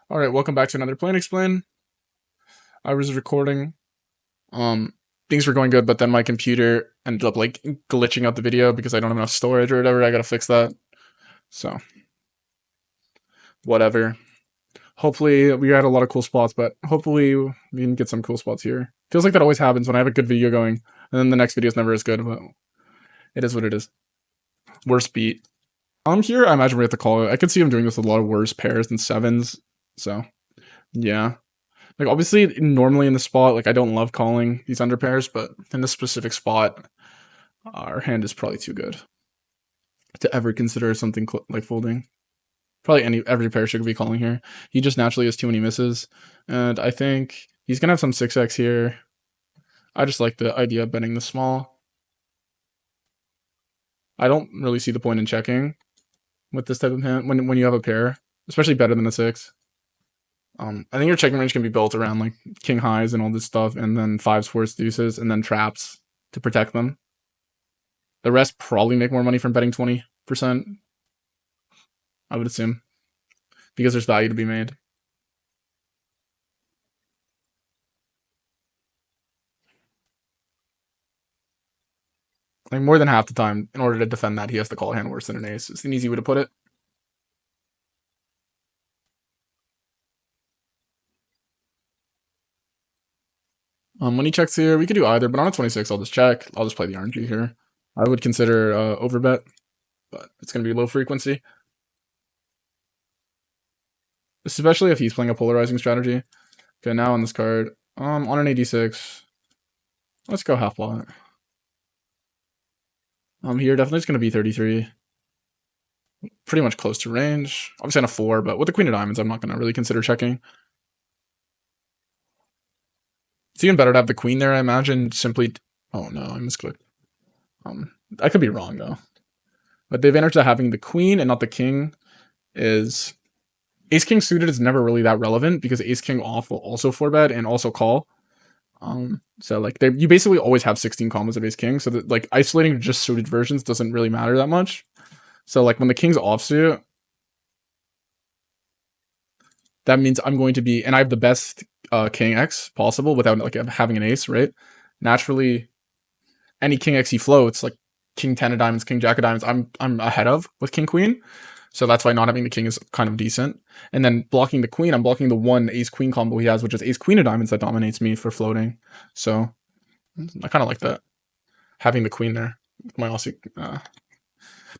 All right, welcome back to another Play and Explain. I was recording. Um, Things were going good, but then my computer ended up like glitching out the video because I don't have enough storage or whatever. I gotta fix that. So whatever. Hopefully we had a lot of cool spots, but hopefully we can get some cool spots here. Feels like that always happens when I have a good video going, and then the next video is never as good. But it is what it is. Worst beat. Here I imagine we have to call it. I could see him doing this with a lot of worse pairs than sevens. So yeah. Like obviously, normally in the spot, like I don't love calling these under pairs, but in this specific spot, our hand is probably too good to ever consider something like folding. Probably every pair should be calling here. He just naturally has too many misses, and I think he's gonna have some 6x here. I just like the idea of betting the small. I don't really see the point in checking with this type of hand when you have a pair, especially better than a 6. I think your checking range can be built around like king highs and all this stuff, and then fives, fours, deuces, and then traps to protect them. The rest probably make more money from betting 20%, I would assume, because there's value to be made. Like more than half the time, in order to defend that, he has to call a hand worse than an ace. It's an easy way to put it. When he checks here, we could do either, but on a 26, I'll just check. I'll just play the RNG here. I would consider overbet, but it's going to be low frequency. Especially if he's playing a polarizing strategy. Okay, now on this card, on an 86, let's go half pot. Here definitely it's going to be 33. Pretty much close to range. Obviously on a 4, but with the queen of diamonds, I'm not going to really consider checking. It's even better to have the queen there, I imagine. Simply, oh no, I misclicked. I could be wrong though. But the advantage of having the queen and not the king is ace king suited is never really that relevant because ace king off will also 4-bet and also call. So like you basically always have 16 combos of ace king, so that like isolating just suited versions doesn't really matter that much. So like when the king's offsuit, that means I'm going to be, and I have the best king X possible without like having an ace, right? Naturally, any king X he floats, like king 10 of diamonds, king jack of diamonds, I'm ahead of with king queen. So that's why not having the king is kind of decent. And then blocking the queen, I'm blocking the one ace queen combo he has, which is ace queen of diamonds that dominates me for floating. So I kind of like that, having the queen there. My also,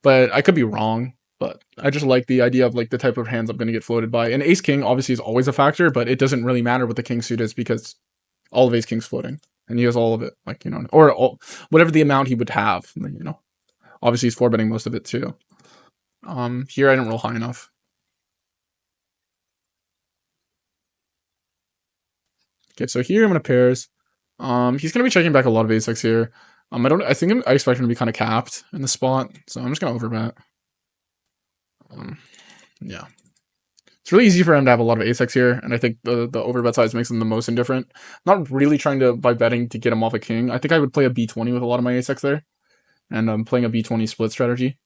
but I could be wrong. But I just like the idea of like the type of hands I'm going to get floated by. And ace king obviously is always a factor, but it doesn't really matter what the king suit is because all of ace king's floating, and he has all of it, like or whatever the amount he would have. Obviously he's 4-betting most of it too. Here I didn't roll high enough. Okay, so here I'm gonna pairs. He's gonna be checking back a lot of ace-x here. I expect him to be kind of capped in the spot, so I'm just gonna overbet. Yeah. It's really easy for him to have a lot of ace-x here, and I think the overbet size makes him the most indifferent. Not really trying to, by betting, to get him off a king. I think I would play a b20 with a lot of my ace-x there, and I'm playing a b20 split strategy.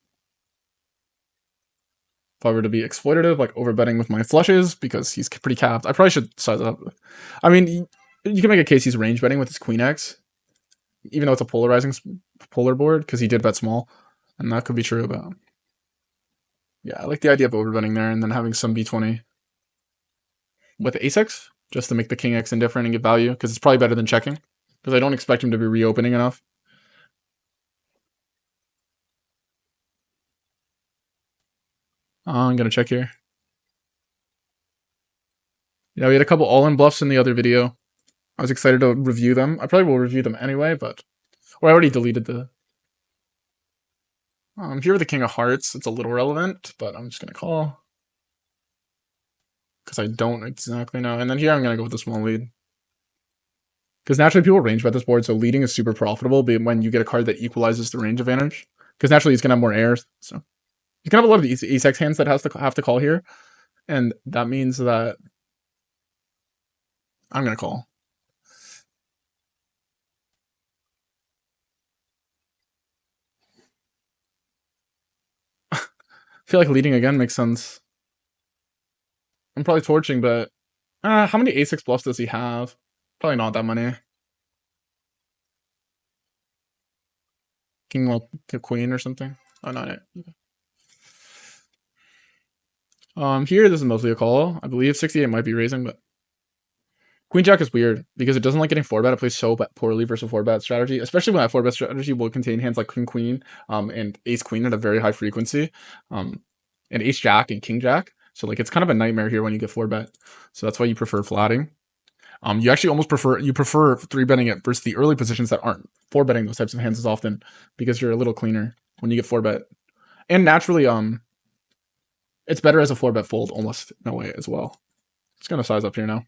If I were to be exploitative, like overbetting with my flushes, because he's pretty capped. I probably should size up. I mean, you can make a case he's range betting with his queen X, even though it's a polarizing polar board, because he did bet small, and that could be true. But yeah, I like the idea of overbetting there, and then having some b20 with ace X, just to make the king X indifferent and get value, because it's probably better than checking, because I don't expect him to be reopening enough. I'm gonna check here. Yeah, we had a couple all-in bluffs in the other video. I was excited to review them. I probably will review them anyway, but I already deleted the. Here with the king of hearts, it's a little relevant, but I'm just gonna call because I don't exactly know. And then here I'm gonna go with the small lead because naturally people range bet this board, so leading is super profitable. But when you get a card that equalizes the range advantage, because naturally he's gonna have more airs, so he's gonna have a lot of ace-x hands that have to call here, and that means that I'm gonna call. I feel like leading again makes sense. I'm probably torching, but how many a6 bluffs does he have? Probably not that many. King, well, queen or something. Oh, not it. Here this is mostly a call. I believe 68 might be raising, but Queen Jack is weird because it doesn't like getting 4-bet. It plays so poorly versus 4-bet strategy, especially when that 4-bet strategy will contain hands like Queen Queen, and Ace Queen at a very high frequency, and Ace Jack and King Jack. So like it's kind of a nightmare here when you get 4-bet. So that's why you prefer flatting. You actually almost prefer 3-betting it versus the early positions that aren't 4-betting those types of hands as often because you're a little cleaner when you get 4-bet. And naturally, it's better as a 4-bet fold almost in a way as well. It's gonna size up here now.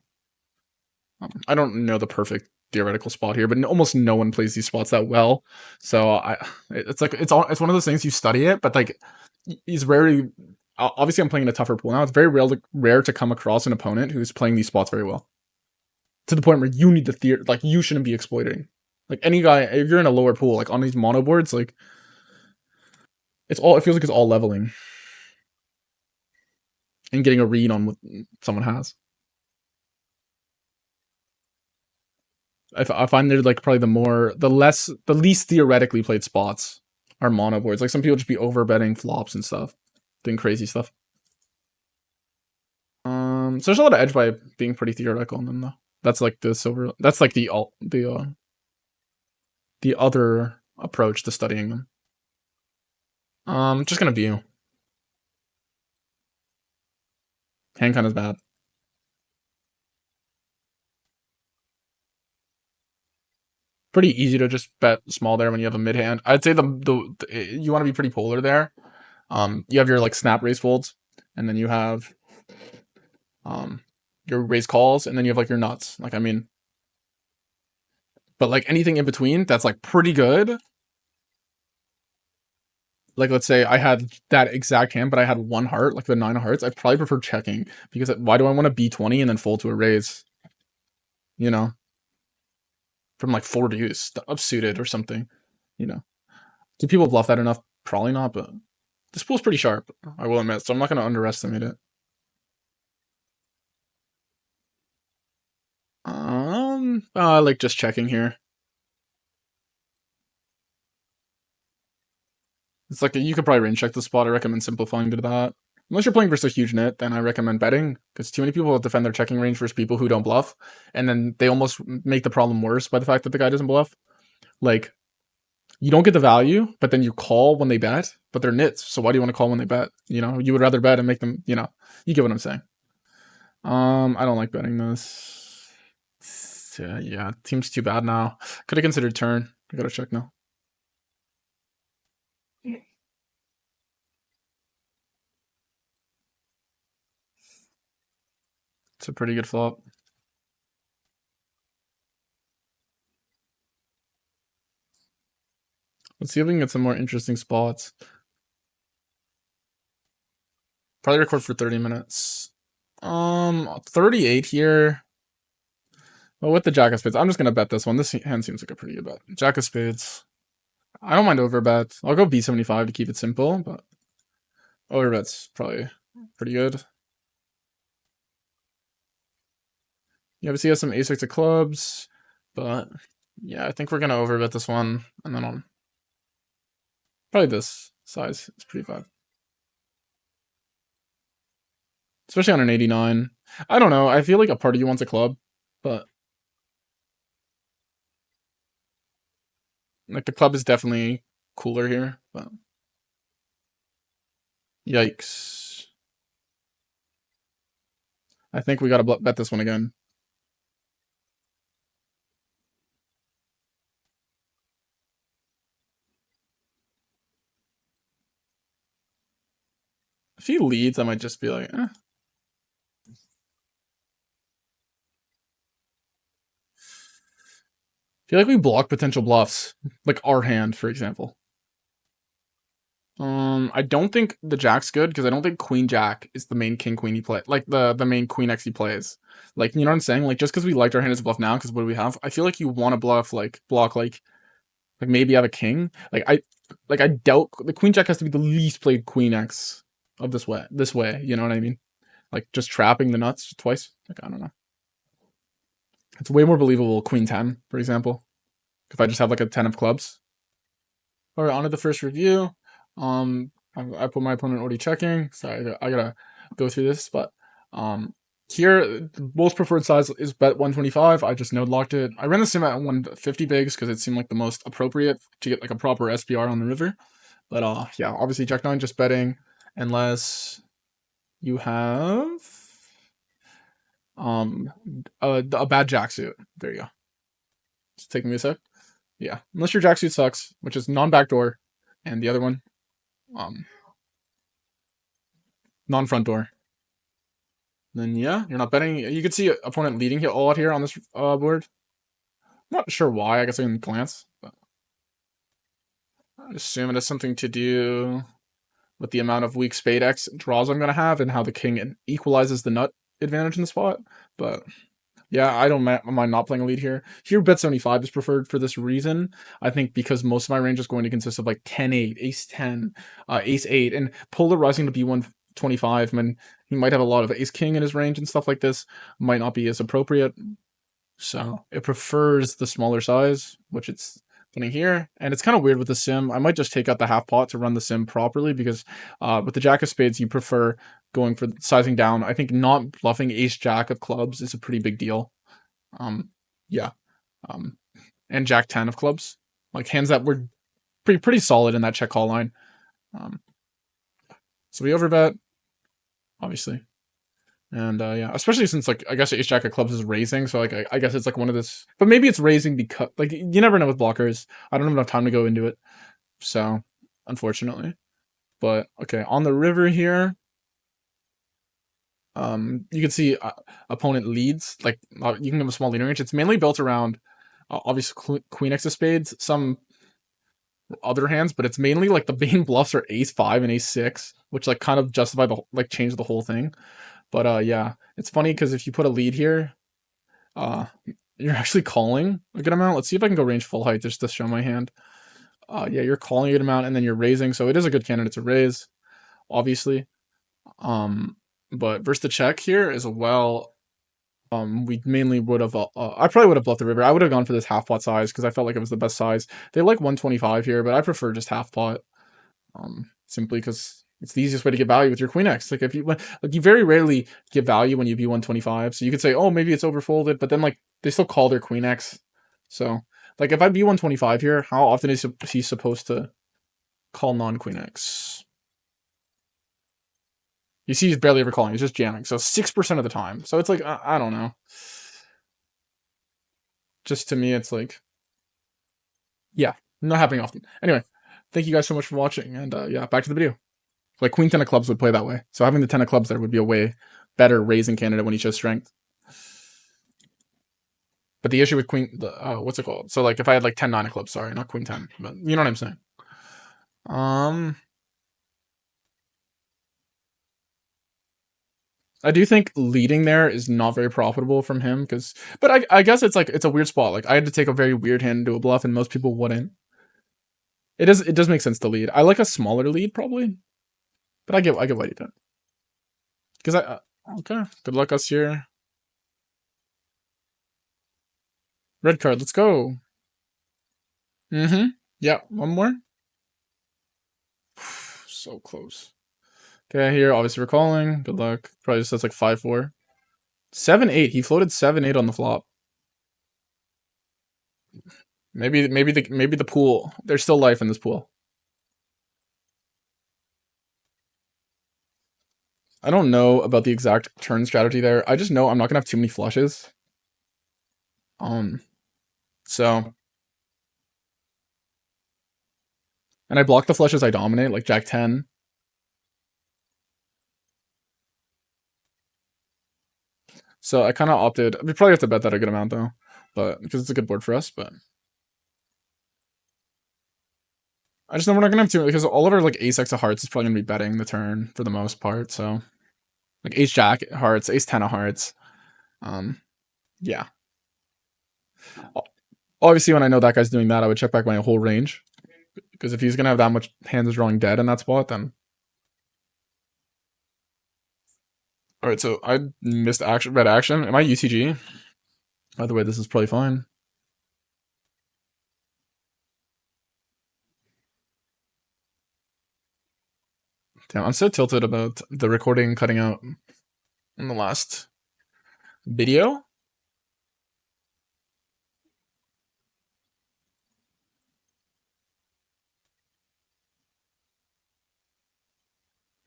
I don't know the perfect theoretical spot here, but almost no one plays these spots that well. So it's like it's one of those things you study it, but like he's rarely. Obviously, I'm playing in a tougher pool now. It's very rare to come across an opponent who's playing these spots very well, to the point where you need the theory. Like you shouldn't be exploiting. Like any guy, if you're in a lower pool, like on these mono boards, like it feels like it's all leveling and getting a read on what someone has. I find they're like probably the least theoretically played spots are mono boards. Like some people just be over betting flops and stuff, doing crazy stuff. So there's a lot of edge by being pretty theoretical in them though. That's like the silver. That's like the other approach to studying them. Just gonna view. Hand kind of bad. Pretty easy to just bet small there when you have a mid hand. I'd say the you want to be pretty polar there. You have your like snap raise folds, and then you have your raise calls, and then you have like your nuts. Like I mean, but like anything in between that's like pretty good. Like let's say I had that exact hand, but I had one heart, like the 9 of hearts. I'd probably prefer checking because why do I want to B20 and then fold to a raise? You know, from like 4 deuce up suited or something. You know, do people bluff that enough? Probably not, but this pool's pretty sharp, I will admit, so I'm not going to underestimate it. Like just checking here. It's like you could probably range check the spot. I recommend simplifying to that. Unless you're playing versus a huge nit, then I recommend betting because too many people will defend their checking range versus people who don't bluff, and then they almost make the problem worse by the fact that the guy doesn't bluff. Like you don't get the value, but then you call when they bet, but they're nits. So why do you want to call when they bet? You know, you would rather bet and make them. You know, you get what I'm saying. I don't like betting this. Yeah, seems too bad now. Could have considered turn. I gotta check now. It's a pretty good flop. Let's see if we can get some more interesting spots. Probably record for 30 minutes. 38 here. Well, with the Jack of Spades, I'm just gonna bet this one. This hand seems like a pretty good bet. Jack of Spades. I don't mind overbet. I'll go B75 to keep it simple, but overbet's probably pretty good. You obviously have some A6 of clubs, but yeah, I think we're gonna overbet this one, and then on probably this size is pretty fine. Especially on an 89. I don't know. I feel like a part of you wants a club, but like the club is definitely cooler here. But yikes! I think we gotta bet this one again. If he leads, I might just be like, eh. I feel like we block potential bluffs, like our hand, for example. I don't think the Jack's good because I don't think Queen Jack is the main King Queen he play, like the main Queen X he plays. Like you know what I'm saying? Like just because we liked our hand as a bluff now, because what do we have? I feel like you want to bluff like block like maybe have a king. I doubt the Queen Jack has to be the least played Queen X of this way. You know what I mean? like just trapping the nuts twice. Like I don't know. It's way more believable queen 10, for example. If I just have like a 10 of clubs. All right, on to the first review. I put my opponent already checking, so I gotta go through this, but here the most preferred size is bet 125. I just node locked it. I ran the sim at 150 bigs because it seemed like the most appropriate to get like a proper SPR on the river. But yeah, obviously Jack 9 just betting unless you have a bad jack suit. There you go. It's taking me a sec. Yeah, unless your jack suit sucks, which is non-backdoor, and the other one, um, non-front door. Then yeah, you're not betting. You can see opponent leading here a lot here on this board. I'm not sure why. I guess I can glance, but I assume it has something to do with the amount of weak spade X draws I'm gonna have and how the king equalizes the nut advantage in the spot. But yeah, I don't mind not playing a lead here. Here, bet 75 is preferred for this reason. I think because most of my range is going to consist of like 10-8, ace-10, ace-8, and polarizing to b125. I mean, he might have a lot of ace-king in his range and stuff like this. Might not be as appropriate. So it prefers the smaller size, which it's putting here. And it's kind of weird with the sim. I might just take out the half pot to run the sim properly because with the jack of spades, you prefer going for sizing down. I think not bluffing ace jack of clubs is a pretty big deal. Yeah. And jack 10 of clubs, like hands that were pretty solid in that check call line. So we overbet, obviously. And yeah, especially since like I guess ace jack of clubs is raising, so like I guess it's like one of this, but maybe it's raising because like you never know with blockers. I don't have enough time to go into it, so unfortunately. But okay, on the river here, you can see opponent leads. Like you can have a small leading range. It's mainly built around obviously queen X of spades, some other hands, but it's mainly like the main bluffs are ace 5 and ace 6, which like kind of justify the like change the whole thing. But yeah, it's funny because if you put a lead here, you're actually calling a good amount. Let's see if I can go range full height just to show my hand. Yeah, you're calling a good amount and then you're raising, so it is a good candidate to raise, obviously. But versus the check here as well, we mainly would have, I probably would have bluffed the river. I would have gone for this half pot size because I felt like it was the best size. They like 125 here, but I prefer just half pot, simply because it's the easiest way to get value with your queen X. Like if you like, you very rarely get value when you be 125. So you could say, oh, maybe it's overfolded, but then like they still call their queen X. So like if I be 125 here, how often is he supposed to call non-queen X? You see, he's barely ever calling. He's just jamming. So 6% of the time. So it's like I don't know. Just to me, it's like, yeah, not happening often. Anyway, thank you guys so much for watching, and yeah, back to the video. Like queen 10 of clubs would play that way. So having the 10 of clubs there would be a way better raising candidate when he shows strength. But the issue with queen, what's it called? So like if I had like 10-9 of clubs, sorry, not queen 10, but you know what I'm saying. I do think leading there is not very profitable from him but I guess it's like, it's a weird spot. Like I had to take a very weird hand into a bluff and most people wouldn't. It does make sense to lead. I like a smaller lead probably, but I get why you did. Because okay, good luck us here. Red card, let's go. Yeah, one more. So close. Okay, here, obviously we're calling. Good luck. Probably just says like 5-4. 7-8. He floated 7-8 on the flop. Maybe the pool. There's still life in this pool. I don't know about the exact turn strategy there. I just know I'm not gonna have too many flushes. So, and I block the flushes I dominate, like Jack 10. So I kind of opted. We probably have to bet that a good amount though, but because it's a good board for us. But I just know we're not gonna have to because all of our like ace X of hearts is probably gonna be betting the turn for the most part. So like ace Jack hearts, ace 10 of hearts. Yeah. Obviously, when I know that guy's doing that, I would check back my whole range because if he's gonna have that much hands drawing dead in that spot, then All right, so I missed action, red action. Am I UTG? By the way, this is probably fine. Damn, I'm so tilted about the recording cutting out in the last video.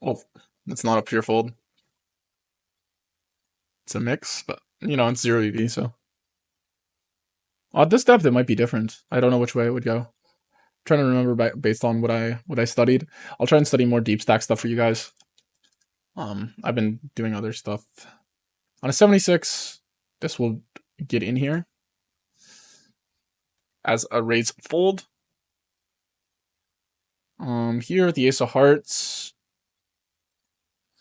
Well, it's not a pure fold. It's a mix, but you know, it's 0 EV, so. At this depth, it might be different. I don't know which way it would go. I'm trying to remember based on what I studied. I'll try and study more deep stack stuff for you guys. I've been doing other stuff. On a 76, this will get in here as a raise fold. Here, the Ace of Hearts.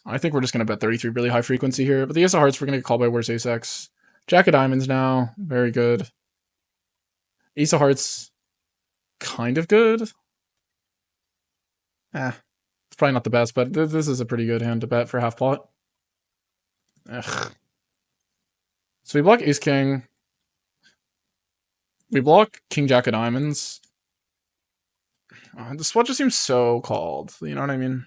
I think we're just going to bet 33 really high frequency here. But the Ace of Hearts, we're going to get called by worse Ace X. Jack of Diamonds now. Very good. Ace of Hearts, kind of good. It's probably not the best, but this is a pretty good hand to bet for half pot. Ugh. So we block Ace King. We block King Jack of Diamonds. The spot just seems so called. You know what I mean?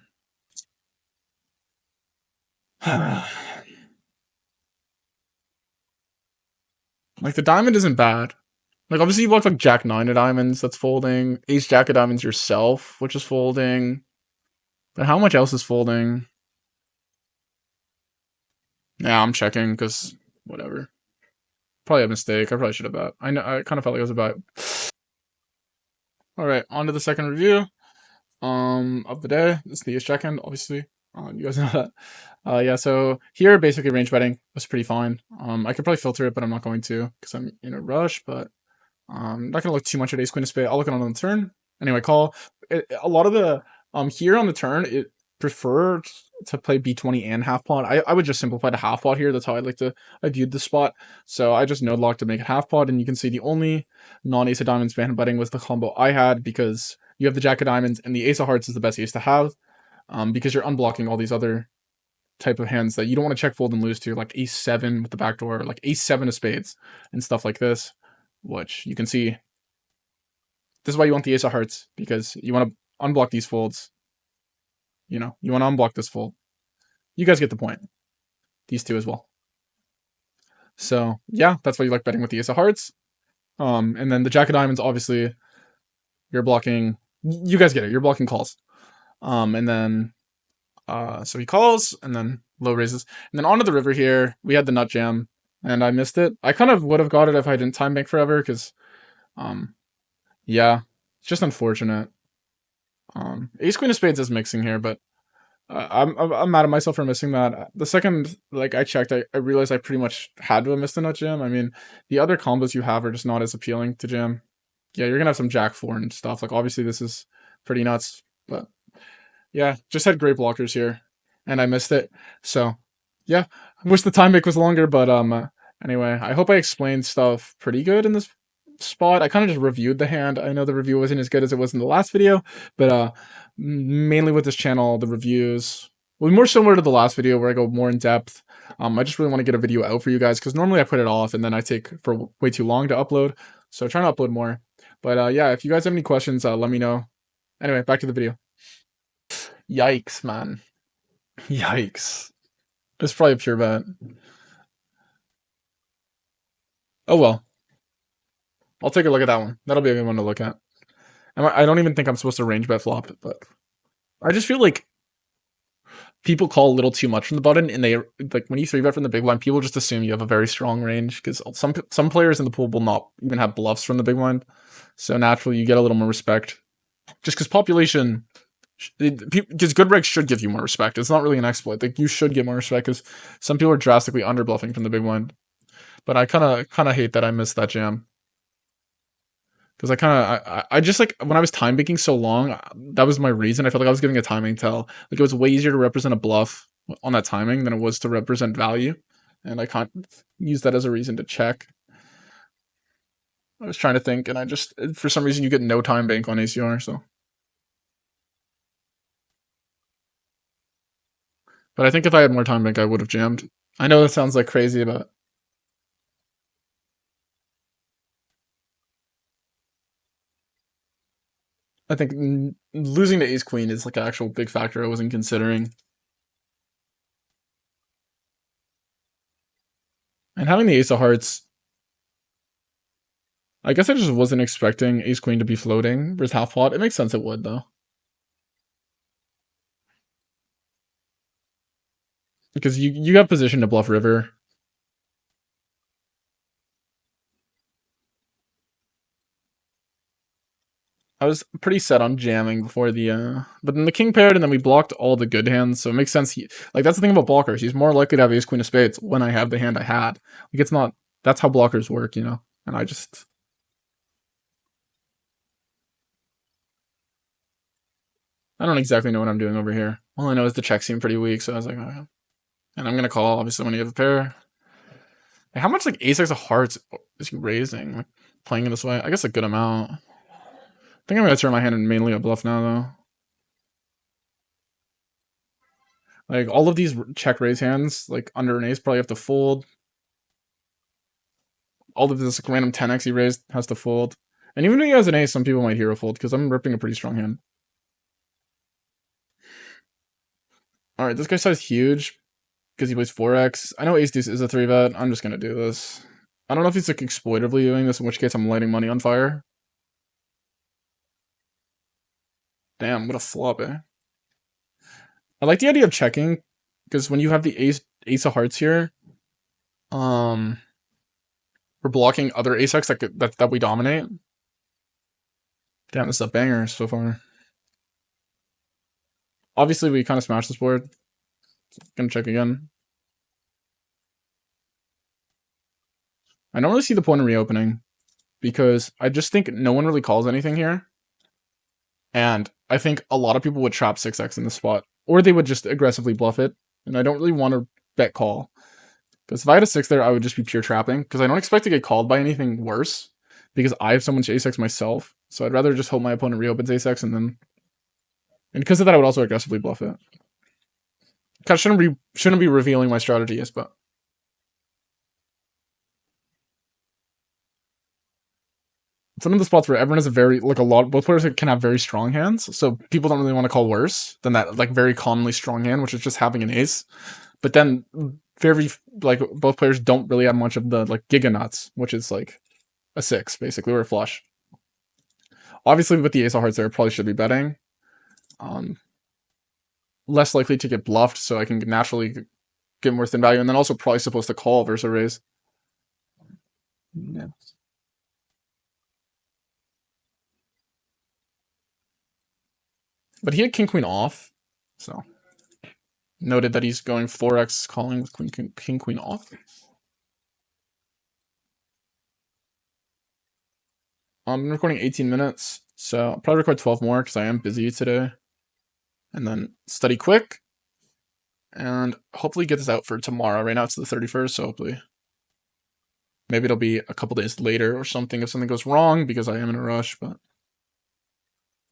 Like, the diamond isn't bad. Like, obviously you block like Jack 9 of Diamonds, that's folding. Ace Jack of Diamonds yourself, which is folding. But how much else is folding? Yeah, I'm checking, because whatever. Probably a mistake. I probably should have bet. I know. I kind of felt like it was a bet. All right, on to the second review of the day. It's the Ace Jack hand, obviously. You guys know that. Yeah, so here basically range betting was pretty fine. I could probably filter it, but I'm not going to because I'm in a rush. But I'm not gonna look too much at Ace Queen of Spades. I'll look at it on the turn. Anyway, call. A lot of the here on the turn, it preferred to play B20 and half pot. I would just simplify to half pot here. That's how I viewed the spot. So I just node locked to make it half pot, and you can see the only non-ace of diamonds man betting was the combo I had because you have the Jack of Diamonds and the Ace of Hearts is the best ace to have, because you're unblocking all these other type of hands that you don't want to check fold and lose to, like Ace 7 with the backdoor, like Ace 7 of spades and stuff like this, which you can see. This is why you want the Ace of Hearts, because you want to unblock these folds. You know, you want to unblock this fold. You guys get the point. These two as well. So yeah, that's why you like betting with the Ace of Hearts. And then the Jack of Diamonds, obviously, you're blocking. You guys get it. You're blocking calls. And then so he calls, and then low raises, and then onto the river here. We had the nut jam, and I missed it. I kind of would have got it if I didn't time bank forever, because, yeah, it's just unfortunate. Ace Queen of Spades is mixing here, but I'm mad at myself for missing that. The second like I checked, I realized I pretty much had to have missed the nut jam. I mean, the other combos you have are just not as appealing to jam. Yeah, you're gonna have some Jack 4 and stuff. Like, obviously this is pretty nuts, but yeah, just had great blockers here, and I missed it. So yeah, I wish the time bank was longer, but anyway, I hope I explained stuff pretty good in this spot. I kind of just reviewed the hand. I know the review wasn't as good as it was in the last video, but mainly with this channel, the reviews will be more similar to the last video where I go more in depth. I just really want to get a video out for you guys because normally I put it off and then I take for way too long to upload. So trying to upload more. But yeah, if you guys have any questions, let me know. Anyway, back to the video. Yikes, man. Yikes. It's probably a pure bet. Oh well. I'll take a look at that one. That'll be a good one to look at. I don't even think I'm supposed to range bet flop it, but I just feel like people call a little too much from the button, and they like when you 3-bet from the big blind, people just assume you have a very strong range because some players in the pool will not even have bluffs from the big blind. So naturally, you get a little more respect, just because population. Because good regs should give you more respect. It's not really an exploit. Like, you should get more respect because some people are drastically under bluffing from the big blind. But I kind of hate that I missed that jam. Because I just, like, when I was time banking so long, that was my reason. I felt like I was giving a timing tell. Like, it was way easier to represent a bluff on that timing than it was to represent value. And I can't use that as a reason to check. I was trying to think, and I just, for some reason, you get no time bank on ACR, so. But I think if I had more time bank, I would have jammed. I know that sounds like crazy, but I think losing to ace queen is like an actual big factor I wasn't considering. And having the ace of hearts, I guess I just wasn't expecting ace queen to be floating versus half pot. It makes sense it would though. Because you have position to bluff river. I was pretty set on jamming before the but then the king paired and then we blocked all the good hands, so it makes sense like that's the thing about blockers. He's more likely to have ace queen of spades when I have the hand I had. Like it's not that's how blockers work, you know. And I don't exactly know what I'm doing over here. All I know is the check seemed pretty weak, so I was like, okay. And I'm gonna call obviously when you have a pair. Like, how much like ace x of hearts is he raising? Like playing in this way? I guess a good amount. I think I'm gonna turn my hand in mainly a bluff now though. Like all of these check raise hands, like under an ace, probably have to fold. All of this like, random 10x he raised has to fold. And even if he has an ace, some people might hero fold because I'm ripping a pretty strong hand. All right, this guy's size huge because he plays 4x. I know ace deuce is a 3-bet. I'm just gonna do this. I don't know if he's like exploitatively doing this, in which case I'm lighting money on fire. Damn, what a flop, eh? I like the idea of checking because when you have the ace of hearts here, um, we're blocking other ace x that we dominate. Damn, this is a banger so far. Obviously, we kind of smashed this board. Gonna check again. I don't really see the point in reopening because I just think no one really calls anything here. And I think a lot of people would trap 6x in this spot, or they would just aggressively bluff it. And I don't really want to bet call. Because if I had a 6 there, I would just be pure trapping. Because I don't expect to get called by anything worse. Because I have so much ace-x myself. So I'd rather just hope my opponent reopens ace-x and then... And because of that, I would also aggressively bluff it. Kind of shouldn't be revealing my strategies, but... It's one of the spots where everyone has a very, like a lot, both players can have very strong hands. So people don't really want to call worse than that, like very commonly strong hand, which is just having an ace. But then very, like both players don't really have much of the like giga nuts, which is like a 6 basically, or a flush. Obviously with the ace of hearts there, I probably should be betting. Less likely to get bluffed, so I can naturally get more thin value, and then also probably supposed to call versus a raise. Yeah. But he had king queen off, so noted that he's going 4x calling with king queen off. I'm recording 18 minutes, so I'll probably record 12 more because I am busy today. And then study quick, and hopefully get this out for tomorrow. Right now it's the 31st, so hopefully maybe it'll be a couple days later or something if something goes wrong because I am in a rush, but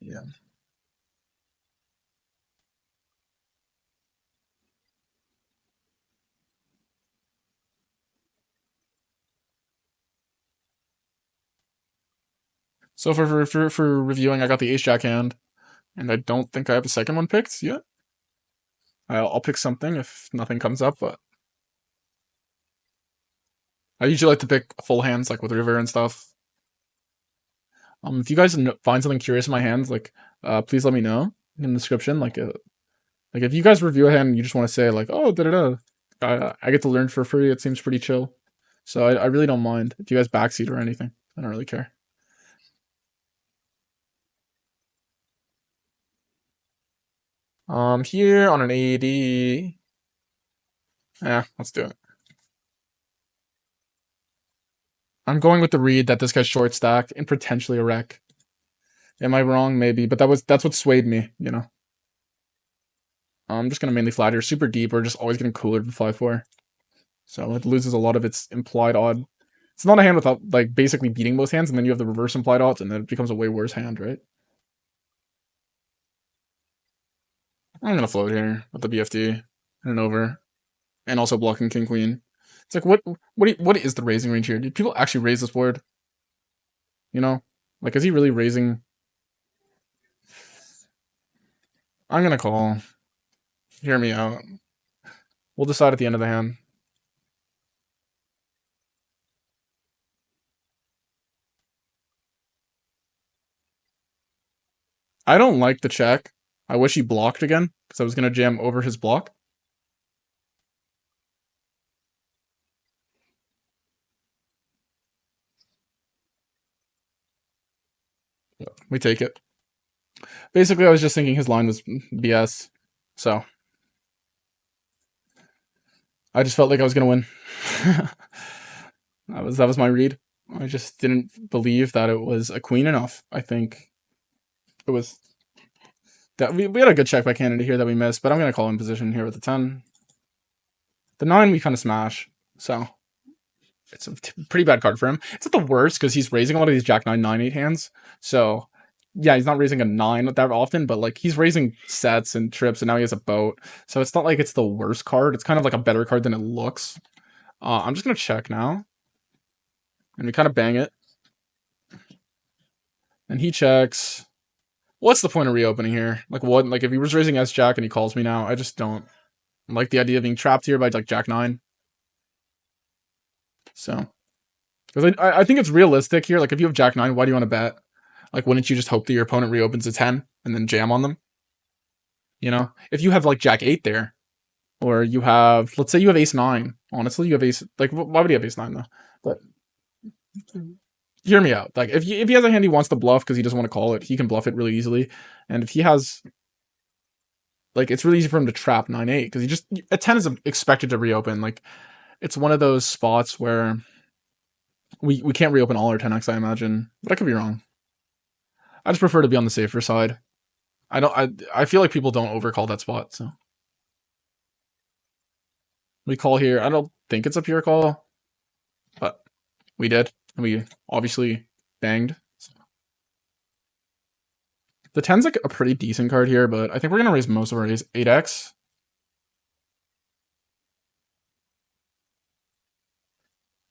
yeah. So for reviewing, I got the ace jack hand, and I don't think I have a second one picked yet. I'll pick something if nothing comes up, but I usually like to pick full hands like with river and stuff. If you guys find something curious in my hands, like please let me know in the description. Like if you guys review a hand and you just want to say like, oh, da da da, I get to learn for free. It seems pretty chill, so I really don't mind if you guys backseat or anything. I don't really care. Here on an 80. Yeah, let's do it. I'm going with the read that this guy's short stacked and potentially a wreck. Am I wrong? Maybe, but that's what swayed me, you know. I'm just gonna mainly flat here, super deep, or just always getting cooler than 5-4. So it loses a lot of its implied odd. It's not a hand without like basically beating both hands, and then you have the reverse implied odds, and then it becomes a way worse hand, right? I'm gonna float here with the BFD, and an over, and also blocking king queen. It's like what is the raising range here? Do people actually raise this board? You know, like is he really raising? I'm gonna call. Hear me out. We'll decide at the end of the hand. I don't like the check. I wish he blocked again because I was gonna jam over his block. We take it. Basically, I was just thinking his line was BS, so I just felt like I was gonna win. that was my read. I just didn't believe that it was a queen enough. I think it was that we had a good check by Canada here that we missed, but I'm gonna call in position here with the 10. The 9 we kind of smash, so it's a pretty bad card for him. It's not the worst because he's raising a lot of these Jack 9, 9, 8 hands. So yeah, he's not raising a 9 that often, but like he's raising sets and trips, and now he has a boat. So it's not like it's the worst card. It's kind of like a better card than it looks. I'm just gonna check now, and we kind of bang it, and he checks. What's the point of reopening here? Like what? Like if he was raising S Jack and he calls me now, I just don't like the idea of being trapped here by like Jack 9. So, because I think it's realistic here. Like if you have Jack 9, why do you want to bet? Like wouldn't you just hope that your opponent reopens a 10 and then jam on them? You know, if you have like Jack 8 there, or you have, let's say you have Ace 9. Honestly, you have Ace. Like why would he have Ace 9 though? But hear me out. Like if he has a hand he wants to bluff because he doesn't want to call it, he can bluff it really easily. And if he has, like, it's really easy for him to trap 9-8 because he just a 10 is expected to reopen. Like it's one of those spots where we can't reopen all our 10x, I imagine, but I could be wrong. I just prefer to be on the safer side. I feel like people don't overcall that spot, so we call here. I don't think it's a pure call, but we did, and we obviously banged. So. The 10's like a pretty decent card here, but I think we're gonna raise most of our 8x.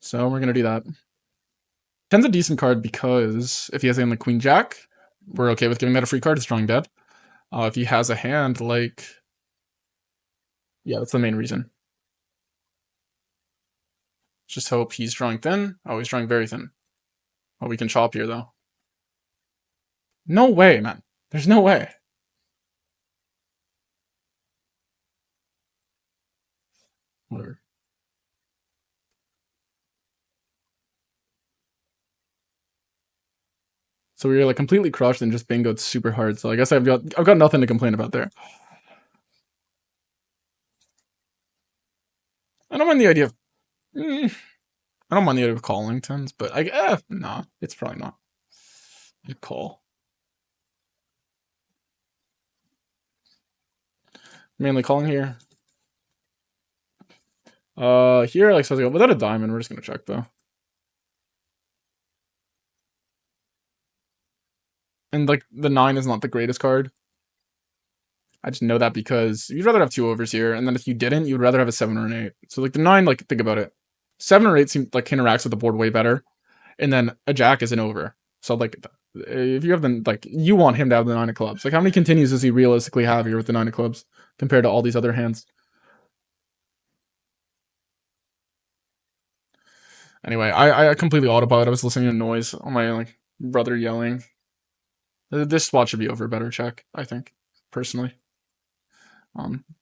So we're gonna do that. 10's a decent card because if he has a hand like Queen Jack, we're okay with giving that a free card. It's drawing dead. If he has a hand like, yeah, that's the main reason. Just hope he's drawing thin. Oh, he's drawing very thin. Oh, we can chop here though. No way, man. There's no way. Whatever. So we were like completely crushed and just bingoed super hard. So I guess I've got nothing to complain about there. I don't mind the idea of I don't mind the idea of calling 10s, but nah, it's probably not a call. Mainly calling here. Here, like, so without a diamond, we're just gonna check though. And like the 9 is not the greatest card. I just know that because you'd rather have 2 overs here, and then if you didn't, you'd rather have a 7 or an 8. So like the 9, like think about it. 7 or 8 seem like interacts with the board way better. And then a Jack is an over. So like if you have the like you want him to have the 9 of clubs. Like how many continues does he realistically have here with the 9 of clubs compared to all these other hands? Anyway, I completely autopilot. I was listening to noise on my like brother yelling. This spot should be over better check, I think, personally.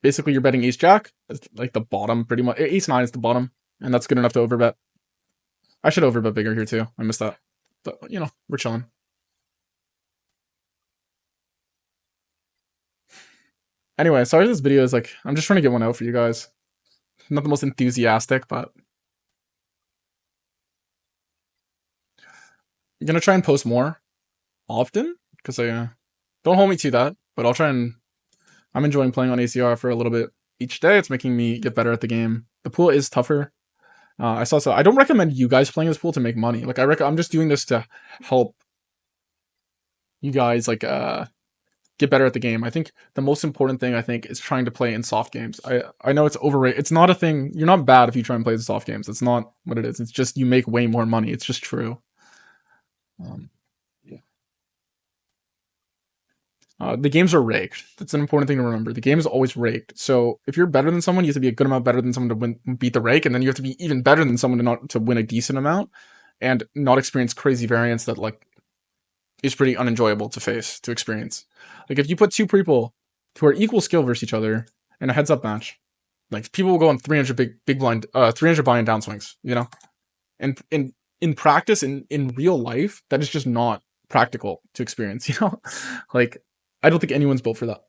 Basically you're betting ace jack, like the bottom pretty much. Ace 9 is the bottom, and that's good enough to overbet. I should overbet bigger here too. I missed that. But you know, we're chilling. Anyway, sorry this video is like I'm just trying to get one out for you guys. Not the most enthusiastic, but I'm gonna try and post more often because I don't hold me to that, but I'll try and I'm enjoying playing on ACR for a little bit each day. It's making me get better at the game. The pool is tougher. I don't recommend you guys playing this pool to make money. Like I'm just doing this to help you guys like get better at the game. I think the most important thing I think is trying to play in soft games. I know it's overrated. It's not a thing. You're not bad if you try and play the soft games. It's not what it is. It's just you make way more money. It's just true. Um, yeah. The games are rigged. That's an important thing to remember. The game is always rigged. So if you're better than someone, you have to be a good amount better than someone to beat the rake, and then you have to be even better than someone to win a decent amount, and not experience crazy variance that like is pretty unenjoyable to face to experience. Like if you put two people who are equal skill versus each other in a heads up match, like people will go on 300 big blind 300 buy-in downswings, you know, and in practice in real life that is just not practical to experience, you know. Like I don't think anyone's built for that.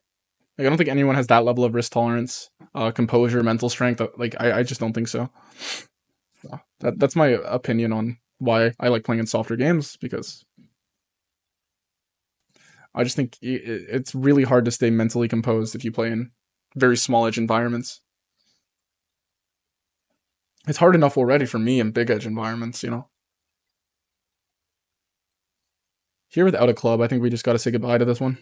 Like I don't think anyone has that level of risk tolerance, composure, mental strength. Like I just don't think so. That's my opinion on why I like playing in softer games, because I just think it's really hard to stay mentally composed if you play in very small edge environments. It's hard enough already for me in big edge environments, you know. Here without a club, I think we just got to say goodbye to this one.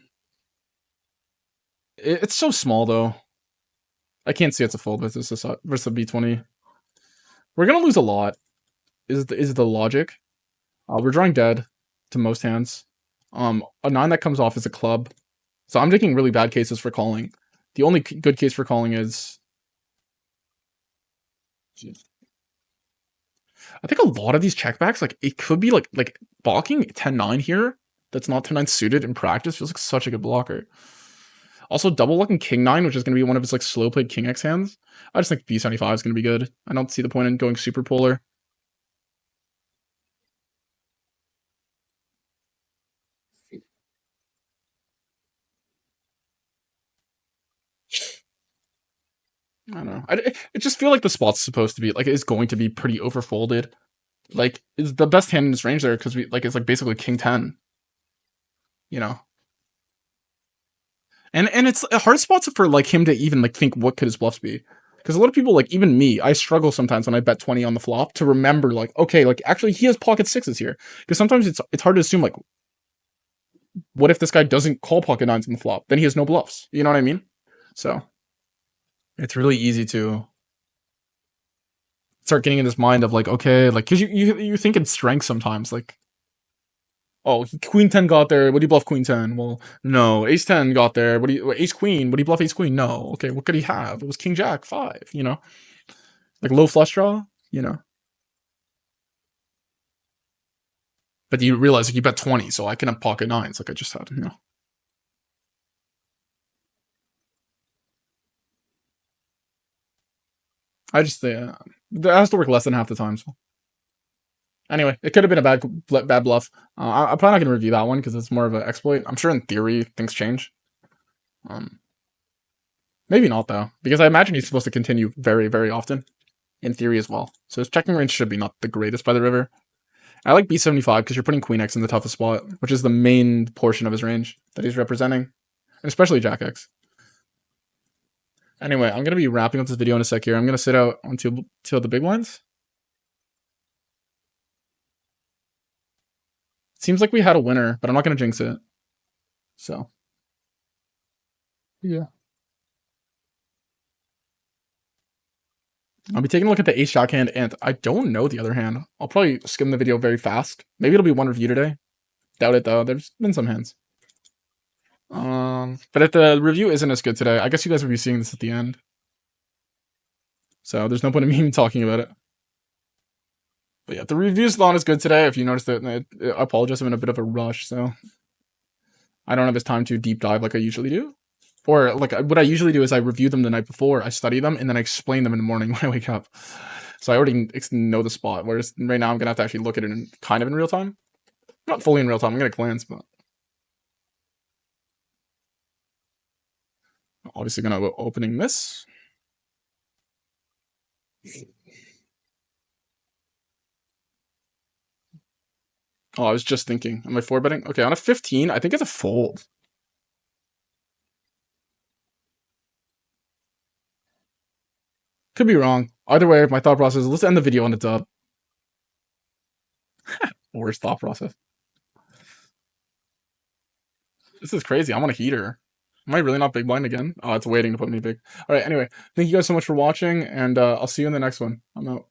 It's so small though. I can't see it's a fold versus a B20. We're gonna lose a lot. Is the logic? We're drawing dead to most hands. A 9 that comes off is a club, so I'm taking really bad cases for calling. The only good case for calling is, I think a lot of these checkbacks, like it could be like blocking 10-9 here. That's not 10-9 suited in practice feels like such a good blocker. Also, double looking King 9, which is going to be one of his like slow played King X hands. I just think B75 is going to be good. I don't see the point in going super polar. I don't know. It just feel like the spot's supposed to be like it's going to be pretty overfolded. Like is the best hand in this range there because we like it's like basically King 10. You know. And it's a hard spot for like him to even like think what could his bluffs be. Because a lot of people, like even me, I struggle sometimes when I bet 20 on the flop to remember like, okay, like actually he has pocket sixes here. Because sometimes it's hard to assume like, what if this guy doesn't call pocket nines on the flop? Then he has no bluffs. You know what I mean? So it's really easy to start getting in this mind of like, okay, like because you think in strength sometimes, like, oh, Queen 10 got there. What do you bluff Queen 10? Well, no. Ace 10 got there. What do you Ace Queen? What do you bluff Ace Queen? No. Okay, what could he have? It was King Jack 5, you know? Like low flush draw, you know? But you realize like you bet 20, so I can have pocket nines like I just had, you know. I just that has to work less than half the time. So. Anyway, it could have been a bad bluff. I'm probably not going to review that one because it's more of an exploit. I'm sure in theory things change. Maybe not though, because I imagine he's supposed to continue very, very often in theory as well. So his checking range should be not the greatest by the river. I like B75 because you're putting Queen X in the toughest spot, which is the main portion of his range that he's representing, and especially Jack X. Anyway, I'm going to be wrapping up this video in a sec here. I'm going to sit out until the big ones. Seems like we had a winner, but I'm not going to jinx it. So, yeah. I'll be taking a look at the ace jack hand, and I don't know the other hand. I'll probably skim the video very fast. Maybe it'll be one review today. Doubt it though. There's been some hands. But if the review isn't as good today, I guess you guys will be seeing this at the end. So there's no point in me even talking about it. But yeah, the review's not as good today. If you noticed it, I apologize. I'm in a bit of a rush, so I don't have this time to deep dive like I usually do. Or like what I usually do is I review them the night before, I study them, and then I explain them in the morning when I wake up. So I already know the spot. Whereas right now I'm gonna have to actually look at it in kind of in real time. Not fully in real time. I'm gonna glance, but obviously gonna go opening this. Oh, I was just thinking. Am I 4-betting? Okay, on a 15, I think it's a fold. Could be wrong. Either way, my thought process is let's end the video on a dub. Worst thought process. This is crazy. I'm on a heater. Am I really not big blind again? Oh, it's waiting to put me big. All right. Anyway, thank you guys so much for watching, and I'll see you in the next one. I'm out.